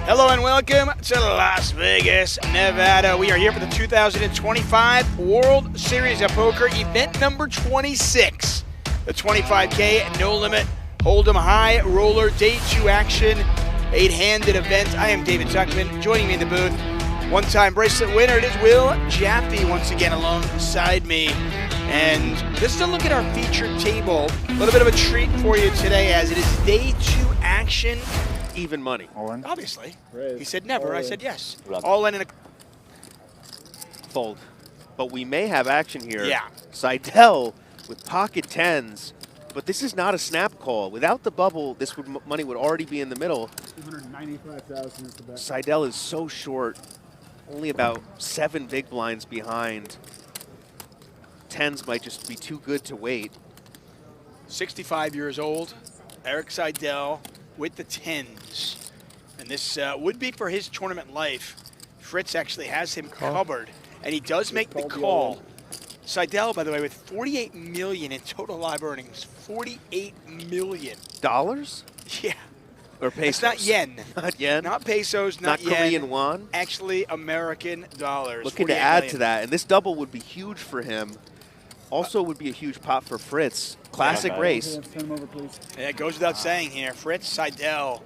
Hello and welcome to Las Vegas, Nevada. We are here for the 2025 World Series of Poker, event number 26. The 25K No Limit Hold'em High Roller Day 2 action, 8-handed event. I am David Tuckman. Joining me in the booth, one-time bracelet winner, it is Will Jaffe once again alongside me. And this is a look at our featured table. A little bit of a treat for you today as it is Day 2 action. Even money. Owen. Obviously. He said never. I said yes. Love All in a Fold. But we may have action here. Yeah. Seidel with pocket tens. But this is not a snap call. Without the bubble, this money would already be in the middle. 295,000 is the bet. Seidel is so short. Only about 7 big blinds behind. Tens might just be too good to wait. 65 years old, Erik Seidel with the tens. And this would be for his tournament life. Fritz actually has him covered, and he does make the call. Seidel, by the way, with 48 million in total live earnings. 48 million. Dollars? Yeah. Or pesos? It's not yen. Not yen? Not pesos, not yen. Korean won? Actually, American dollars. Looking to add to that, and this double would be huge for him. Also would be a huge pot for Fritz. Classic race. Yeah, it goes without saying here. Fritz Seidel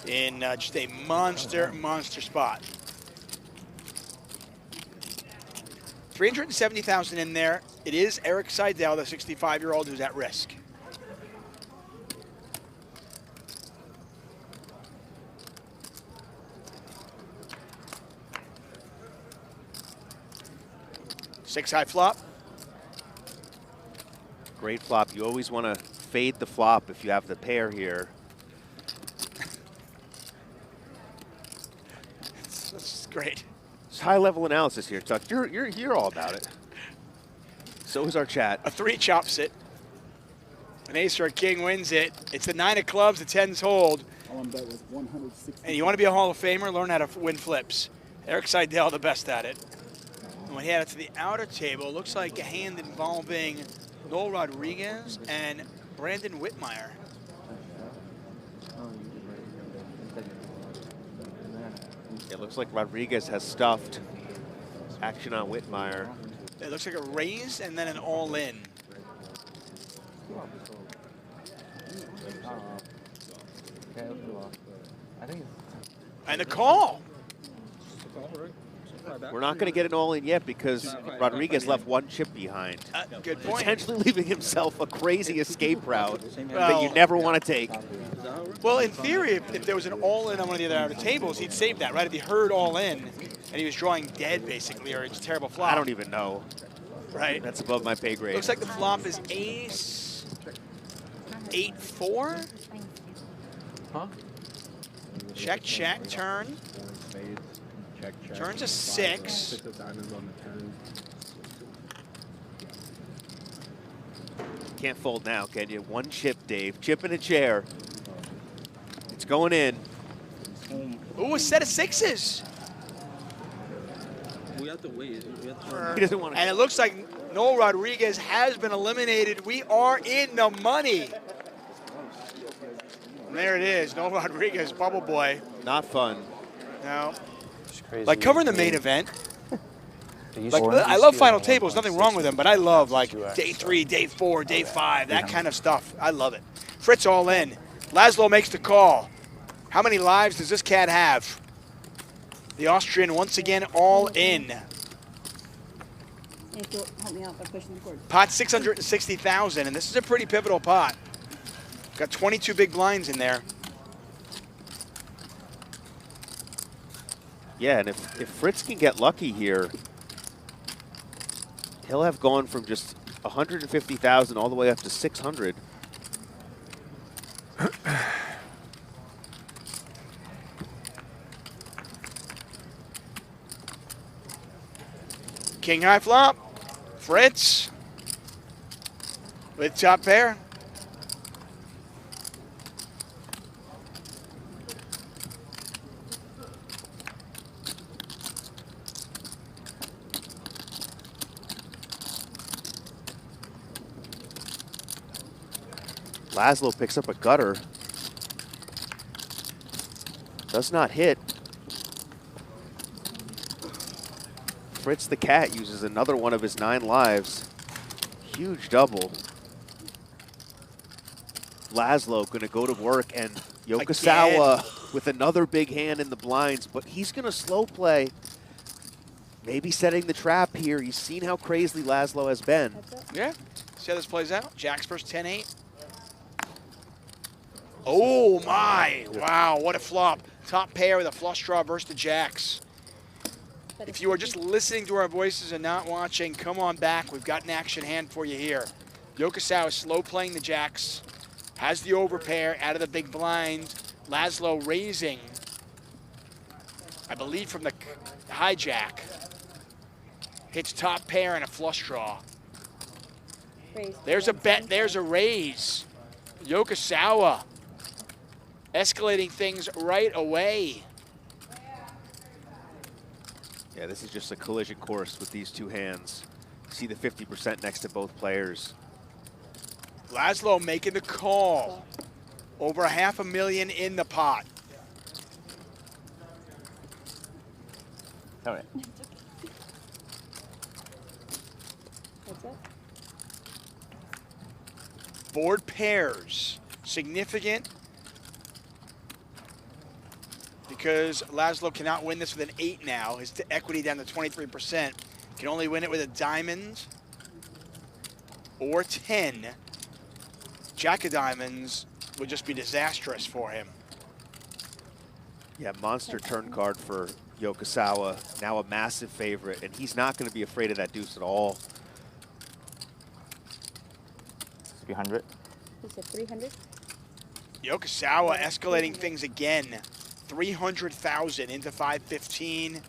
in just a monster spot. 370,000 in there. It is Erik Seidel, the 65-year-old who's at risk. Six high flop. Great flop. You always want to fade the flop if you have the pair here. This is great. It's high-level analysis here, Tuck. You're all about it. So is our chat. A 3 chops it. An ace or a king wins it. It's the 9 of clubs, the 10s hold. And you want to be a Hall of Famer, learn how to win flips. Erik Seidel, the best at it. And when he had it to the outer table, it looks like a hand involving Noel Rodriguez and Brandon Whitmire. It looks like Rodriguez has stuffed. Action on Whitmire. It looks like a raise and then an all-in. And the call. We're not going to get an all-in yet because Rodriguez left 1 chip behind. Good point. Potentially leaving himself a crazy escape route that you never want to take. Well, in theory, if there was an all-in on one of the other outer tables, he'd save that, right? If he heard all-in and he was drawing dead, basically, or it's a terrible flop. I don't even know. Right. That's above my pay grade. Looks like the flop is ace 8-4. Huh? Check, check, turn. Turns a 6. Can't fold now, can you? 1 chip, Dave. Chip in a chair. It's going in. Ooh, a set of 6s. We have to wait. He doesn't want to. And it looks like Noel Rodriguez has been eliminated. We are in the money. And there it is, Noel Rodriguez, bubble boy. Not fun. No. Crazy. Like covering the main event. Like, I love final tables, nothing wrong with them, but I love like day 3, day 4, day 5, that kind of stuff. I love it. Fritz all in. Laszlo makes the call. How many lives does this cat have? The Austrian once again all in. Help me out by pushing the cord. Pot 660,000, and this is a pretty pivotal pot. Got 22 big blinds in there. Yeah, and if Fritz can get lucky here, he'll have gone from just 150,000 all the way up to 600. King high flop. Fritz with top pair. Laszlo picks up a gutter. Does not hit. Fritz the Cat uses another one of his 9 lives. Huge double. Laszlo going to go to work, and Yokosawa with another big hand in the blinds, but he's going to slow play. Maybe setting the trap here. He's seen how crazy Laszlo has been. Yeah. See how this plays out? Jacks first 10-8. Oh my! Wow, what a flop. Top pair with a flush draw versus the jacks. If you are just listening to our voices and not watching, come on back. We've got an action hand for you here. Yokosawa is slow playing the jacks. Has the overpair out of the big blind. Laszlo raising, I believe, from the hijack. Hits top pair and a flush draw. There's a bet, there's a raise. Yokosawa escalating things right away. Yeah, this is just a collision course with these two hands. See the 50% next to both players. Laszlo making the call. Over $500,000 in the pot. All right. Board pairs, significant because Laszlo cannot win this with an 8 now. His equity down to 23%. Can only win it with a diamond or 10. Jack of diamonds would just be disastrous for him. Yeah, monster turn card for Yokosawa. Now a massive favorite, and he's not going to be afraid of that deuce at all. 300. He said 300. Yokosawa escalating things again. 300,000 into 515.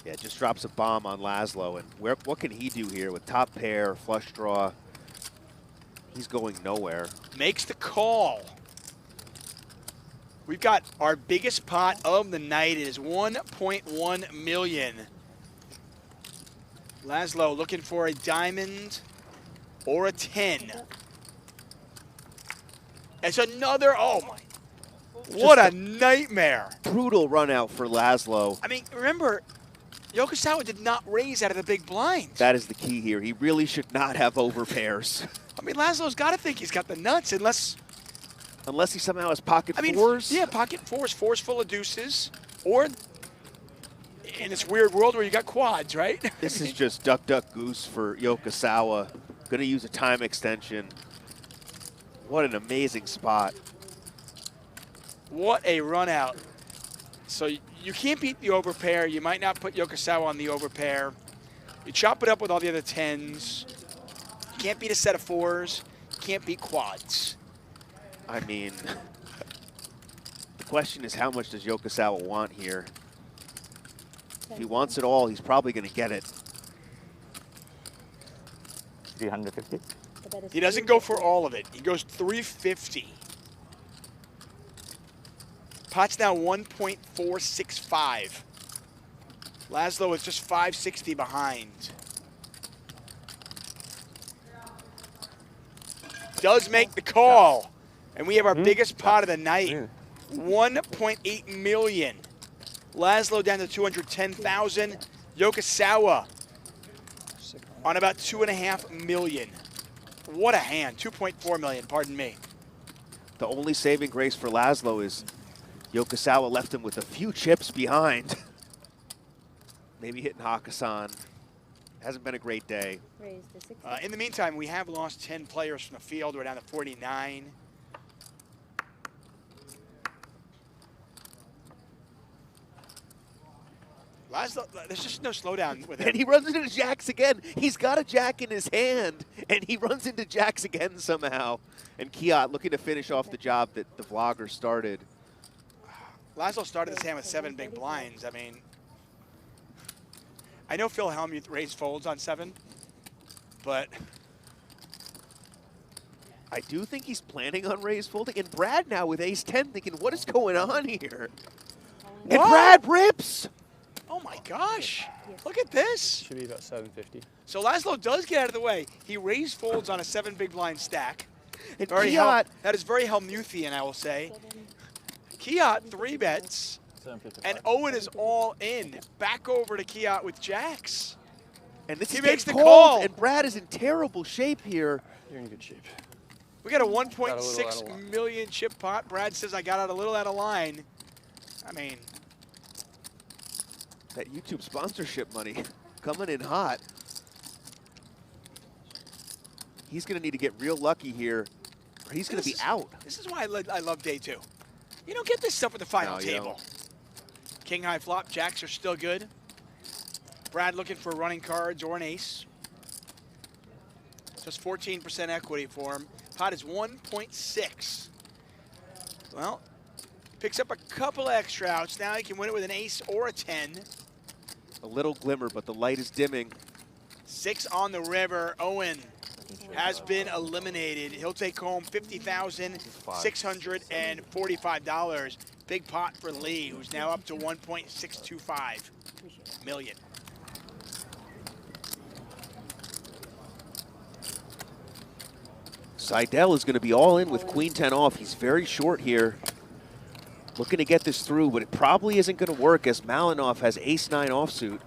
Yeah, just drops a bomb on Laszlo, and what can he do here with top pair, flush draw? He's going nowhere. Makes the call. We've got our biggest pot of the night. It is 1.1 million. Laszlo looking for a diamond or a 10. It's another, oh my, what a nightmare. Brutal run out for Laszlo. I mean, remember, Yokosawa did not raise out of the big blinds. That is the key here. He really should not have overpairs. I mean, Laszlo's got to think he's got the nuts, unless he somehow has pocket fours. Yeah, pocket fours full of deuces, or in this weird world where you got quads, right? This is just duck, duck, goose for Yokosawa. Going to use a time extension. What an amazing spot. What a run out. So you can't beat the overpair. You might not put Yokosawa on the overpair. You chop it up with all the other 10s. You can't beat a set of 4s. You can't beat quads. I mean, the question is, how much does Yokosawa want here? If he wants it all, he's probably going to get it. 350. He doesn't go for all of it. He goes 350. Pot's now 1.465. Laszlo is just 560 behind. Does make the call. And we have our biggest pot of the night. 1.8 million. Laszlo down to 210,000. Yokosawa on about 2.5 million. What a hand. 2.4 million, pardon me. The only saving grace for Laszlo is Yokosawa left him with a few chips behind. Maybe hitting Hakkasan. Hasn't been a great day. In the meantime, we have lost 10 players from the field. We're down to 49. Laszlo, there's just no slowdown with him. And he runs into jacks again. He's got a jack in his hand, and he runs into jacks again somehow. And Kiat looking to finish off the job that the vlogger started. Laszlo started this hand with 7 big blinds. I mean, I know Phil Hellmuth raised folds on 7, but I do think he's planning on raise folding. And Brad now with ace-10 thinking, what is going on here? And Brad rips! Oh my gosh, look at this. Should be about 750. So Laszlo does get out of the way. He raised folds on a 7 big blind stack. And Kiat, that is very Helmuthian, I will say. Kiat 3 bets. And Owen is all in. Back over to Kiat with jacks. And this He is makes the getting call. cold, and Brad is in terrible shape here. You're in good shape. We got a Got a little out of 1.6 million chip pot. Brad says I got out a little out of line. I mean, That YouTube sponsorship money coming in hot. He's going to need to get real lucky here, or he's going to be out. this is why I love day two. You don't get this stuff at the final No, you table. King high flop, jacks are still good. Brad looking for running cards or an ace. Just 14% equity for him. Pot is 1.6. Well, picks up a couple extra outs. Now he can win it with an ace or a 10. A little glimmer, but the light is dimming. 6 on the river. Owen has been eliminated. He'll take home $50,645. Big pot for Lee, who's now up to 1.625 million. Seidel is going to be all in with queen 10 off. He's very short here. Looking to get this through, but it probably isn't going to work as Malinov has ace 9 offsuit.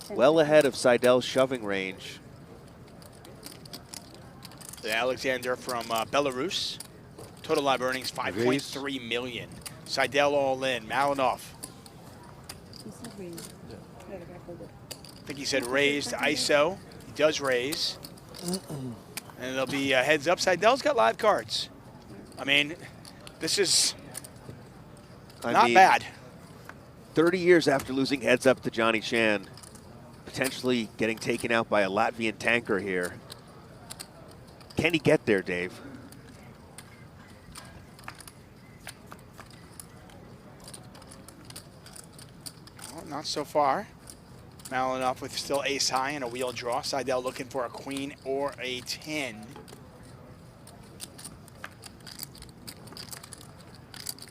Well ahead of Seidel's shoving range. The Alexander from Belarus. Total live earnings 5.3 million. Seidel all in. Malinov. He said raise. Yeah, the back over. I think he said raised ISO. He does raise. And it'll be heads up. Seidel's got live cards. I mean, this is not bad. 30 years after losing heads up to Johnny Chan, potentially getting taken out by a Latvian tanker here. Can he get there, Dave? Well, not so far. Malinov with still ace high and a wheel draw. Seidel looking for a queen or a 10.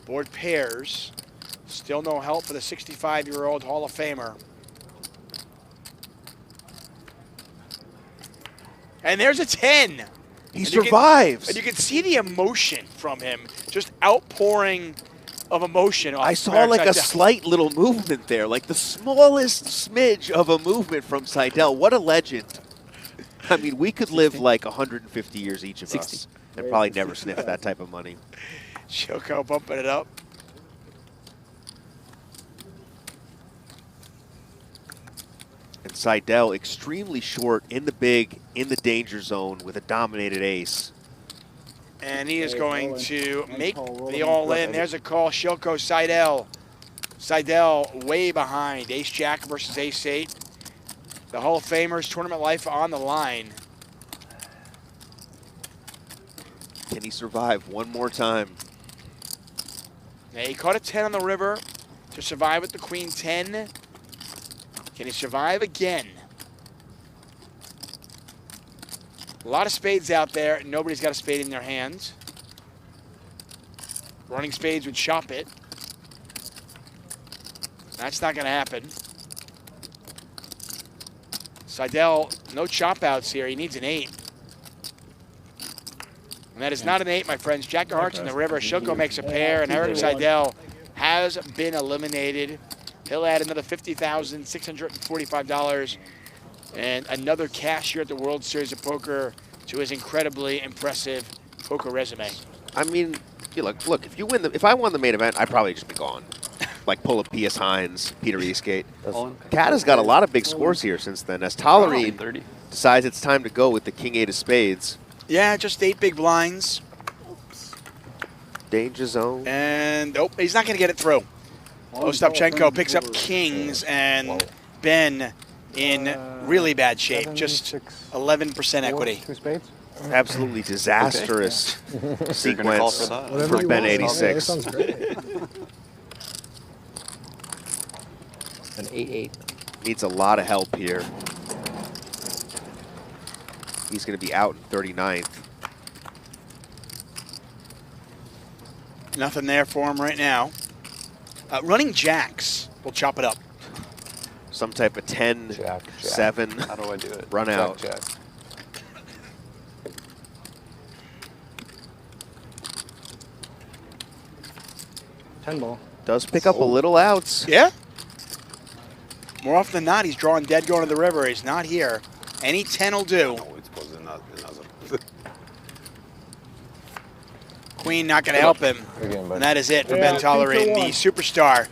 Board pairs. Still no help for the 65-year-old Hall of Famer. And there's a 10. He survives. And you can see the emotion from him, just outpouring of emotion. I saw like a slight little movement there, like the smallest smidge of a movement from Seidel. What a legend. I mean, we could live like 150 years each of us and probably never sniff that type of money. Shoko bumping it up. And Seidel extremely short in the big, in the danger zone with a dominated ace. And he is going to make the all-in. There's a call. Shoko Seidel. Seidel way behind. Ace-Jack versus Ace-8. The Hall of Famers tournament life on the line. Can he survive one more time? Yeah, he caught a 10 on the river to survive with the queen 10. Can he survive again? A lot of spades out there. Nobody's got a spade in their hands. Running spades would chop it. That's not going to happen. Seidel, no chop outs here. He needs an 8. And that is not an 8, my friends. Jack of hearts in the river. Shoko makes a pair, and Erik Seidel has been eliminated. He'll add another $50,645 and another cash here at the World Series of Poker to his incredibly impressive poker resume. I mean, look, if you win if I won the main event, I'd probably just be gone. Like pull a P.S. Hines, Peter Eastgate. Cat has got a lot of big scores here since then, as Tollerine decides it's time to go with the King 8 of spades. Yeah, just 8 big blinds. Danger zone. And, oh, he's not going to get it through. Ostapchenko picks up kings, and Ben in really bad shape. Just 11% equity. 2 spades. Absolutely disastrous sequence for Ben 86. An 8-8. Needs a lot of help here. He's going to be out in 39th. Nothing there for him right now. Running jacks will chop it up. Some type of 10, Jack. 7 How do I do it? run out. 10 ball. Does pick up a little outs. Yeah. More often than not, he's drawing dead going to the river. He's not here. Any 10 will do. No, it was another. Queen not going to help him. And that is it for Ben Tolerating, the superstar.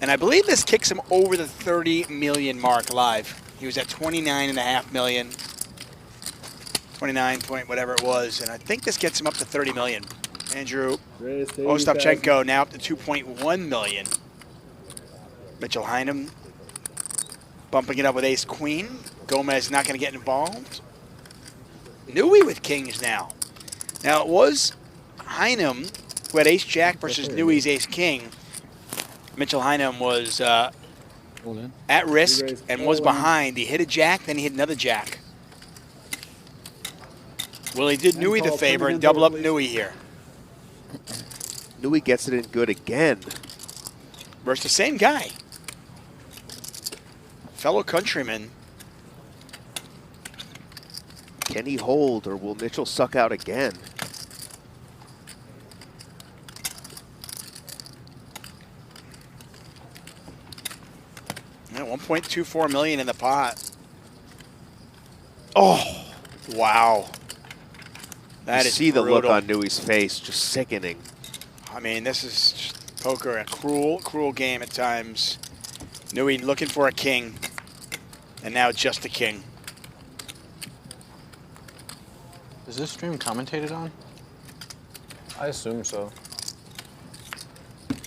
And I believe this kicks him over the 30 million mark live. He was at 29.5 million. 29 point, whatever it was. And I think this gets him up to 30 million. Andrew Ostapchenko now up to 2.1 million. Mitchell Heinem bumping it up with ace queen. Gomez not going to get involved. Nui with kings now. Now it was Heinem who had ace jack versus Nui's ace king. Mitchell Heinem was at risk and was behind. He hit a jack, then he hit another jack. Well, he did Nui the favor and double up Nui here. Nui gets it in good again. Versus the same guy. Fellow countryman. Can he hold, or will Mitchell suck out again? Yeah, 1.24 million in the pot. Oh, wow. That you is see brutal. the look on Nui's face, just sickening. I mean, this is just poker, a cruel, cruel game at times. Nui looking for a king, and now just a king. Is this stream commentated on? I assume so.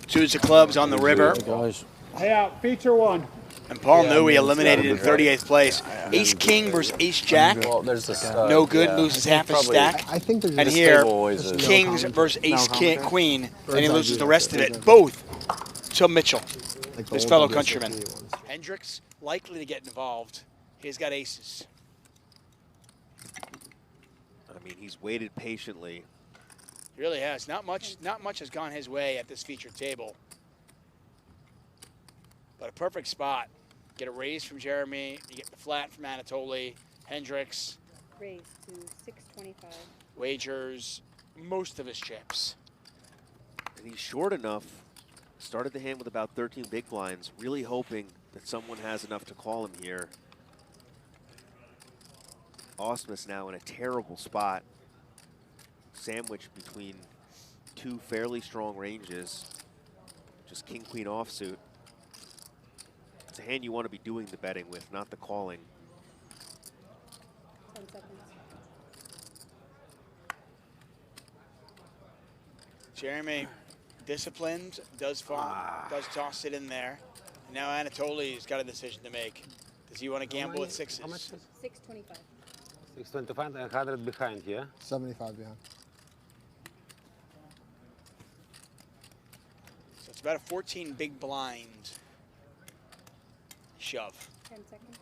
Twos of clubs on the river. Guys. Hey, out, feature one. And Paul Nui eliminated in 38th place. Ace king versus ace jack. Well, there's this. No good, loses half his stack. I think there's And just here, always is. kings versus ace queen, and he loses the rest of it. Both to Mitchell, like the his old fellow WSOP countryman. ones. Hendricks likely to get involved. He's got aces. I mean, he's waited patiently. He really has. Not much has gone his way at this featured table. But a perfect spot. Get a raise from Jeremy. You get the flat from Anatoly. Hendricks. Raise to 625. Wagers most of his chips. And he's short enough. Started the hand with about 13 big blinds, really hoping that someone has enough to call him here. Ausmus now in a terrible spot. Sandwiched between two fairly strong ranges. Just king-queen offsuit. It's a hand you want to be doing the betting with, not the calling. 10 seconds. Jeremy, disciplined, does toss it in there. And now Anatoly's got a decision to make. Does he want to gamble at sixes? How much is 625. 625 and 100 behind, yeah? 75 behind. So it's about a 14 big blind shove. 10 seconds.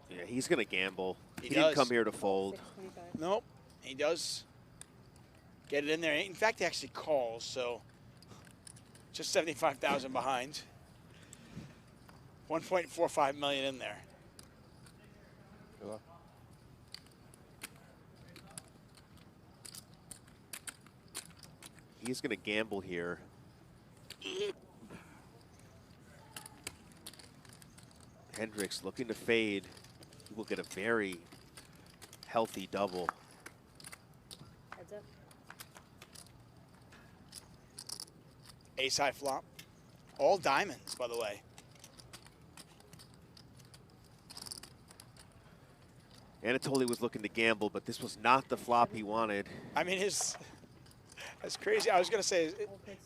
Yeah, he's going to gamble. He He didn't does. come here to fold. 625. Nope, he does get it in there. In fact, he actually calls, so just 75,000 behind. 1.45 million in there. He's going to gamble here. Hendricks looking to fade. He will get a very healthy double. Heads up. Ace high flop. All diamonds, by the way. Anatoly was looking to gamble, but this was not the flop he wanted. I mean, as crazy, I was going to say,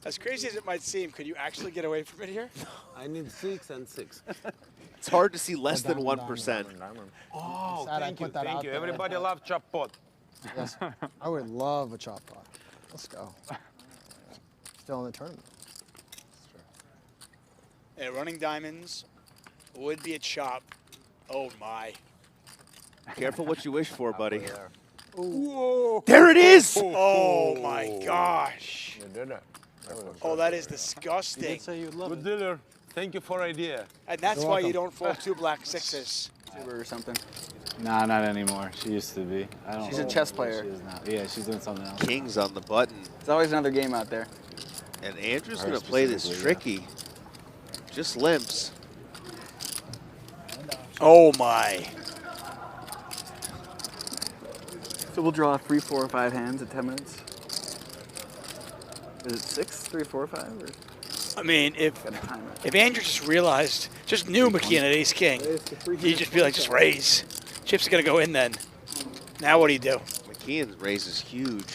as crazy as it might seem, could you actually get away from it here? I need 6 and 6. It's hard to see less than 1%. Oh, Sad I thank you, put that thank out you. there. Everybody love chop pot. Yes, I would love a chop pot. Let's go. Still in the tournament. Yeah, running diamonds would be a chop. Oh, my. Careful what you wish for, buddy. Whoa. There it is! Oh, my gosh. You did it. Oh, that is disgusting. Say you'd love Good it. dealer. Thank you for idea. And that's You're why you welcome. don't fold two black sixes. Or something. Nah, not anymore. She used to be. I don't She's a know. chess player. She is now. Yeah, she's doing something else. Kings on the button. There's always another game out there. And Andrew's going to play this tricky. Just limps. Oh my. So we'll draw 3, 4, or 5 hands at 10 minutes. Is it 6, 3, 4, 5? Or I mean, if gotta time it? if Andrew just knew McKeon at ace king, he'd just be like, just raise. Chip's gonna go in then. Now what do you do? McKeon's raise is huge.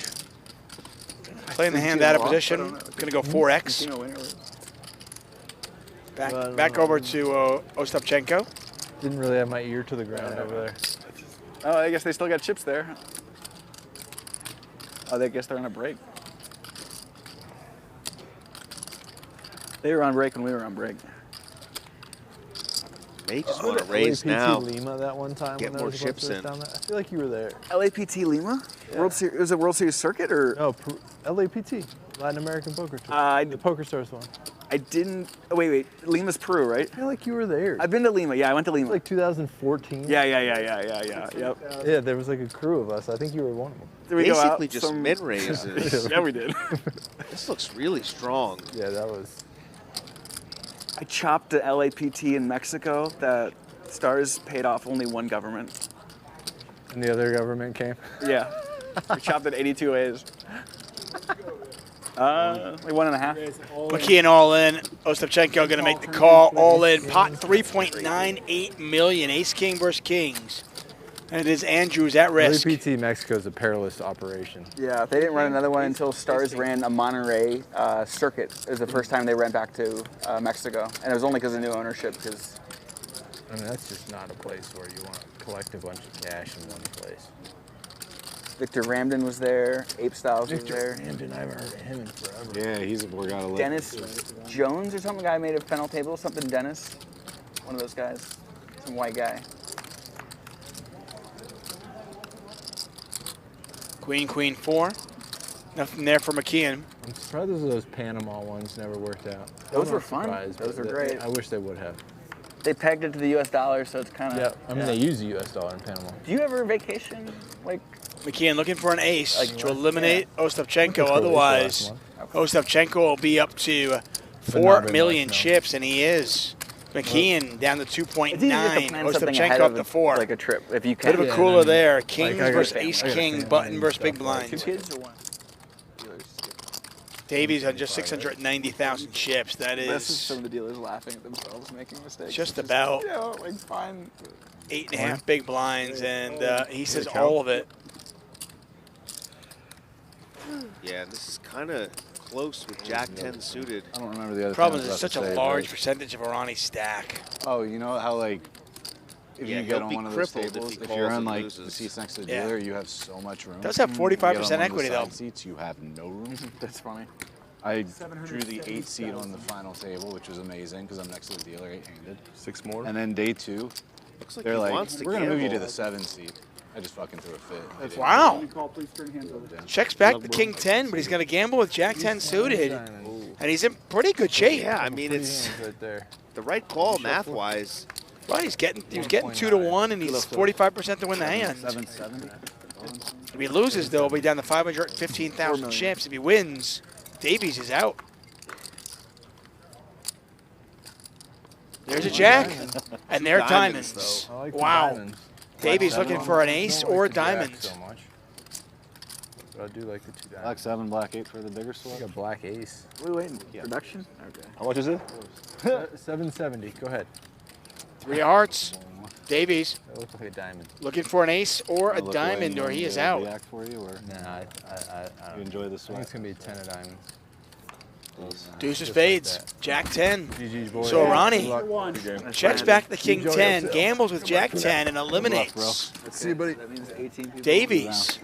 Playing the hand out of position. Gonna go 4x. Back over to Ostapchenko. Didn't really have my ear to the ground over there. Oh, I guess they still got chips there. Oh, I guess they're on a break. They were on break when we were on break. They just want to raise now. Lima that one time. Get when more I was chips in. down there. I feel like you were there. LAPT Lima? Yeah. World Series? Was it World Series circuit or? No, LAPT, Latin American Poker Tour. The Poker Stars one. I didn't. Oh, wait. Lima's Peru, right? I feel like you were there. I've been to Lima. Yeah, I went to Lima. It's like 2014. Yeah. Yep. Yeah, there was like a crew of us. I think you were one of them. Did we go out Basically just some- mid-raises. Yeah, we did. This looks really strong. Yeah, that was. I chopped the LAPT in Mexico that Stars paid off only one government. And the other government came. Yeah. We chopped it 82 A's. Like 1.5. McKeon all in. Ostapchenko gonna make the call. All in. Pot 3.98 million. Ace king versus kings. And it is Andrews at risk. LAPT Mexico is a perilous operation. Yeah, they didn't run another one until Stars ran a Monterey circuit. It was the first time they ran back to Mexico. And it was only because of new ownership. Because I mean, that's just not a place where you want to collect a bunch of cash in one place. Victor Ramden was there. Ape Styles was there. Ramden, I haven't heard of him in forever. Yeah, he's a Borgata. Dennis Jones or something, guy made a final table. Something Dennis. One of those guys. Some white guy. Queen, 4. Nothing there for McKeon. I'm surprised those Panama ones never worked out. Those I'm were not fun. surprised, Those but were great. I wish they would have. They pegged it to the US dollar, so it's kind of. Yeah, I mean, they use the US dollar in Panama. Do you ever vacation? Like, McKeon looking for an ace Like to eliminate Ostapchenko. Croatia Otherwise, last Ostapchenko will be up to not 4 very million much, no. chips, and he is. McKeon down to 2.9. it's easy just to plan something Ostapchenko ahead up of to 4. like a trip if you can. Bit of a Yeah, cooler and then, there. Kings I got versus family. ace I got king, family button and versus stuff big like blinds. 2 kids or 1? Davies on just 690,000 chips. That This is is some of the dealers laughing at themselves making mistakes. just It's about you know, like fine. 8.5 big blinds, and he says all of it. Yeah, this is kind of close with Jack 10 suited. I don't remember the other. Problem thing I is, was it's such about a to say, large but- percentage of Arani's stack. Oh, you know how like if Yeah, you he'll get on be one of those crippled if tables, he if calls you're and on like loses. the seats next to the Yeah. dealer, you have so much room. Does have You 45% get on one of the equity, though. side seats, you have no room. That's funny. I drew the 8 seat on the final table, which was amazing because I'm next to the dealer 8-handed. 6 more. And then day 2, Looks like they're he like, wants to we're gonna move you to gamble. the 7 seat. I just fucking threw a fit. They didn't Wow. do it. Checks back the king 10, but he's going to gamble with jack 10 suited, and he's in pretty good shape. Yeah, I mean, it's right there. the right call math-wise. Right, he was getting 2 to 1, and he's 45% to win the hand. 770. If he loses, though, he'll be down to 515,000 chips. If he wins, Davies is out. There's a jack, and they're diamonds, diamonds. I like the Wow. diamonds. Davies looking for an ace I don't or a like the jack diamond. so much. But I do like the 2 Black diamonds. 7, black 8 for the bigger Like swap. a black ace. What are we waiting? Production? Okay. How much is it? 770. Go ahead. 3 hearts. Davies That looks like a diamond. looking for an ace or a Look away diamond, and or he is the out. react for you, or Nah, I you don't enjoy the I think swap? it's gonna be a 10 of diamonds. Deuces Just like fades. that. Jack 10. GG's boys. So Arani Good luck. checks back the king Enjoy 10, yourself. gambles with jack 10, and Good luck, eliminates bro. See you, buddy. That means 18 people. Davies.